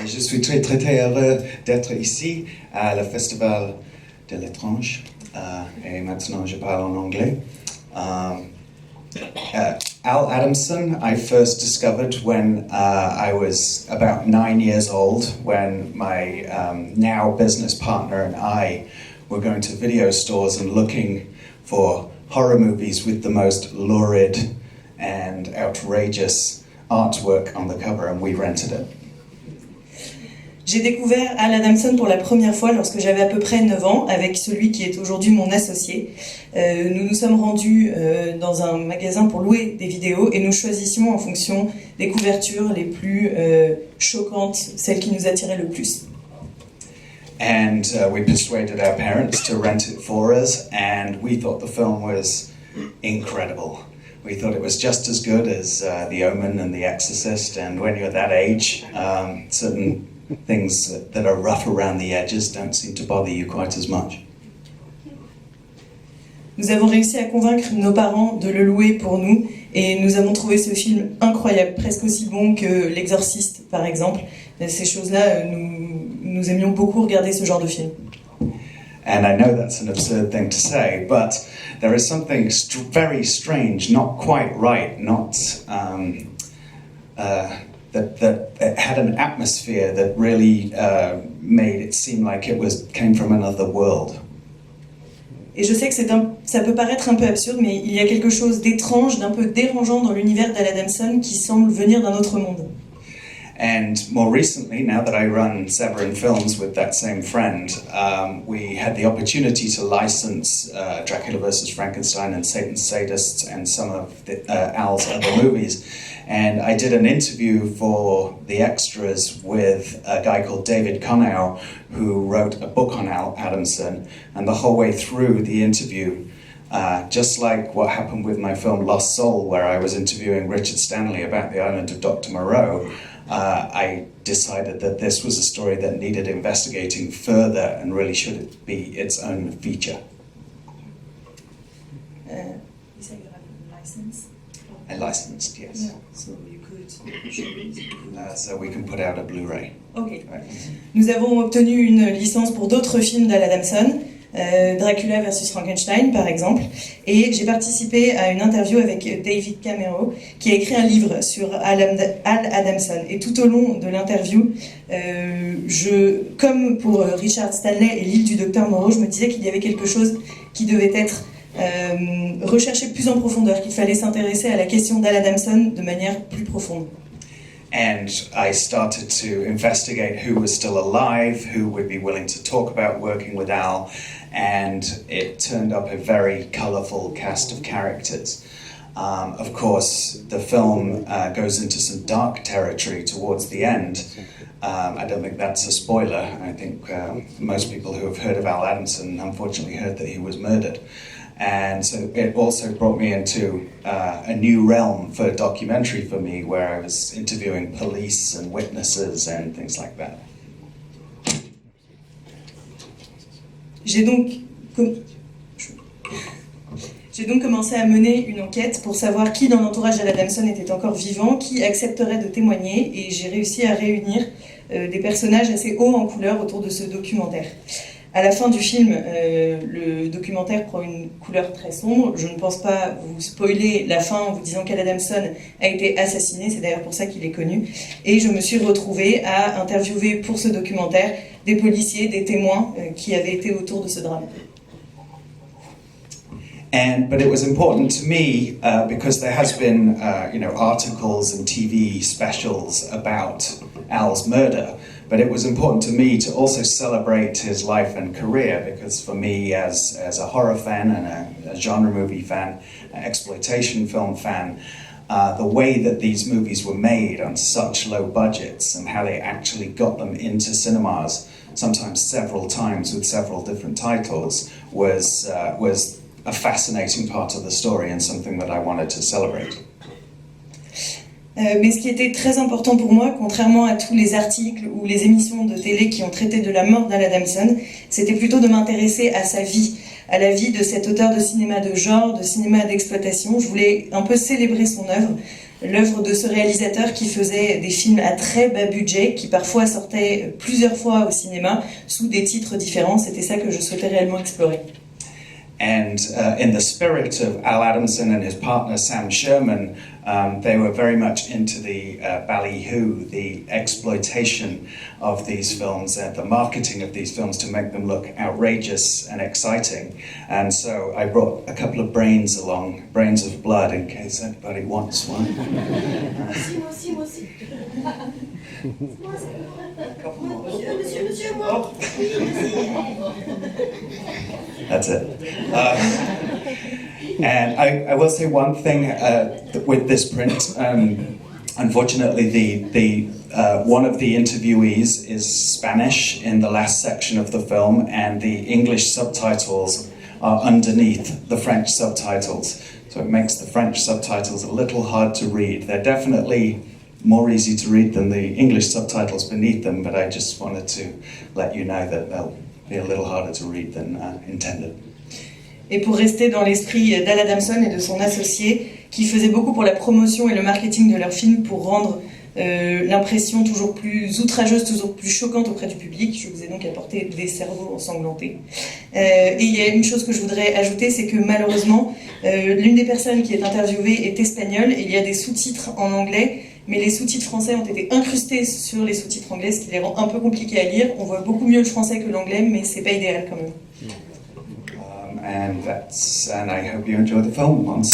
Je suis très très très heureux d'être ici à le Festival de l'étrange et maintenant je parle en anglais. Al Adamson I first discovered when I was about 9 years old, when my now business partner and I were going to video stores and looking for horror movies with the most lurid and outrageous artwork on the cover, and we rented it. J'ai découvert Al Adamson pour la première fois lorsque j'avais à peu près 9 ans avec celui qui est aujourd'hui mon associé. Nous nous sommes rendus dans un magasin pour louer des vidéos et nous choisissions en fonction des couvertures les plus choquantes, celles qui nous attiraient le plus. And we persuaded our parents to rent it for us, and we thought the film was incredible. We thought it was just as good as The Omen and The Exorcist, and when you're that age, certain things that are rough around the edges don't seem to bother you quite as much. Nous avons réussi à convaincre nos parents de le louer pour nous et nous avons trouvé ce film incroyable, presque aussi bon que L'Exorciste par exemple. Ces choses-là, nous aimions beaucoup regarder ce genre de film. And I know that's an absurd thing to say, but there is something very strange, not quite right, not that it had an atmosphere that really made it seem like it came from another world. Et je sais que ça peut paraître un peu absurde, mais il y a quelque chose d'étrange, d'un peu dérangeant dans l'univers d'Al Adamson qui semble venir d'un autre monde. And more recently, now that I run Severin Films with that same friend, we had the opportunity to license Dracula vs. Frankenstein and Satan's Sadists and some of Al's other movies. And I did an interview for the extras with a guy called David Conow, who wrote a book on Al Adamson. And the whole way through the interview, just like what happened with my film Lost Soul, where I was interviewing Richard Stanley about the island of Dr. Moreau, I decided that this was a story that needed investigating further and really should be its own feature. You said you have a license? I licensed, yes. Yeah, so you could show it. So we can put out a Blu-ray. Ok. Right. Nous avons obtenu une licence pour d'autres films d'Al Adamson, Dracula vs Frankenstein par exemple, et j'ai participé à une interview avec David Camero qui a écrit un livre sur Al Adamson. Et tout au long de l'interview, comme pour Richard Stanley et l'île du Docteur Moreau, je me disais qu'il y avait quelque chose qui devait être recherché plus en profondeur, qu'il fallait s'intéresser à la question d'Al Adamson de manière plus profonde. And I started to investigate who was still alive, who would be willing to talk about working with Al, and it turned up a very colourful cast of characters. Of course, the film goes into some dark territory towards the end. I don't think that's a spoiler. I think most people who have heard of Al Adamson unfortunately heard that he was murdered. And so it also brought me into a new realm for documentary for me, where I was interviewing police and witnesses and things like that. J'ai donc commencé à mener une enquête pour savoir qui dans l'entourage d'Al Adamson était encore vivant, qui accepterait de témoigner, et j'ai réussi à réunir des personnages assez hauts en couleur autour de ce documentaire. À la fin du film, le documentaire prend une couleur très sombre. Je ne pense pas vous spoiler la fin en vous disant qu'Al Adamson a été assassiné, c'est d'ailleurs pour ça qu'il est connu. Et je me suis retrouvée à interviewer pour ce documentaire des policiers, des témoins qui avaient été autour de ce drame. But it was important to me because there has been, articles and TV specials about Al's murder. But it was important to me to also celebrate his life and career, because for me, as a horror fan and a genre movie fan, an exploitation film fan, the way that these movies were made on such low budgets and how they actually got them into cinemas, sometimes several times with several different titles, was a fascinating part of the story and something that I wanted to celebrate. Mais ce qui était très important pour moi, contrairement à tous les articles ou les émissions de télé qui ont traité de la mort d'Al Adamson, c'était plutôt de m'intéresser à sa vie, à la vie de cet auteur de cinéma de genre, de cinéma d'exploitation. Je voulais un peu célébrer son œuvre l'œuvre de ce réalisateur qui faisait des films à très bas budget, qui parfois sortaient plusieurs fois au cinéma sous des titres différents. C'était ça que je souhaitais réellement explorer. And in the spirit of Al Adamson and his partner Sam Sherman, they were very much into the ballyhoo, the exploitation of these films and the marketing of these films to make them look outrageous and exciting. And so I brought a couple of brains along, brains of blood, in case anybody wants one. That's it. And I will say one thing with this print. Unfortunately, the one of the interviewees is Spanish in the last section of the film, and the English subtitles are underneath the French subtitles. So it makes the French subtitles a little hard to read. They're definitely more easy to read than the English subtitles beneath them, but I just wanted to let you know that they'll be a little harder to read than intended. Et pour rester dans l'esprit d'Al Adamson et de son associé, qui faisait beaucoup pour la promotion et le marketing de leurs films pour rendre l'impression toujours plus outrageuse, toujours plus choquante auprès du public, je vous ai donc apporté des cerveaux ensanglantés. Et il y a une chose que je voudrais ajouter, c'est que malheureusement, l'une des personnes qui est interviewée est espagnole et il y a des sous-titres en anglais, mais les sous-titres français ont été incrustés sur les sous-titres anglais, ce qui les rend un peu compliqués à lire. On voit beaucoup mieux le français que l'anglais, mais c'est pas idéal quand même. And I hope you enjoy the film once.